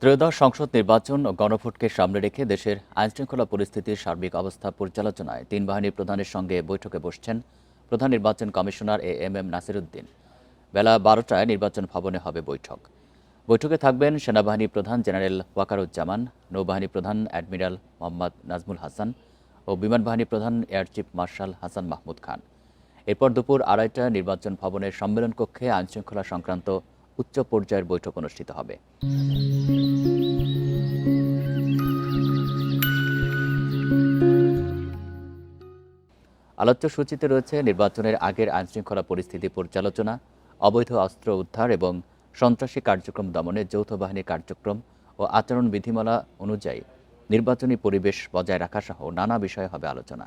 ত্রয়োদশ সংসদ নির্বাচন ও গণভোটকে সামনে রেখে দেশের আইনশৃঙ্খলা পরিস্থিতির সার্বিক অবস্থা পর্যালোচনায় তিন বাহিনীর প্রধানের সঙ্গে বৈঠকে বসছেন প্রধান নির্বাচন কমিশনার এম নাসির উদ্দিন। বেলা ১২টায় নির্বাচন ভবনে হবে বৈঠক। বৈঠকে থাকবেন সেনাবাহিনী প্রধান জেনারেল ওয়াকারুজ্জামান, নৌবাহিনী প্রধান অ্যাডমিরাল মোহাম্মদ নাজমুল হাসান ও বিমান বাহিনী প্রধান air chief marshal Hasan Mahmud Khan. এরপর দুপুর ২:৩০টায় নির্বাচন ভবনের সম্মেলন কক্ষে আইনশৃঙ্খলা সংক্রান্ত উচ্চ পর্যায়ের বৈঠক অনুষ্ঠিত হবে। আলোচ্য সূচিতে রয়েছে নির্বাচনের আগের আইনশৃঙ্খলা পরিস্থিতি পর্যালোচনা, অবৈধ অস্ত্র উদ্ধার এবং সন্ত্রাসী কার্যক্রম দমনে যৌথ বাহিনীর কার্যক্রম ও আচরণ বিধিমালা অনুযায়ী নির্বাচনী পরিবেশ বজায় রাখা সহ নানা বিষয়ে হবে আলোচনা।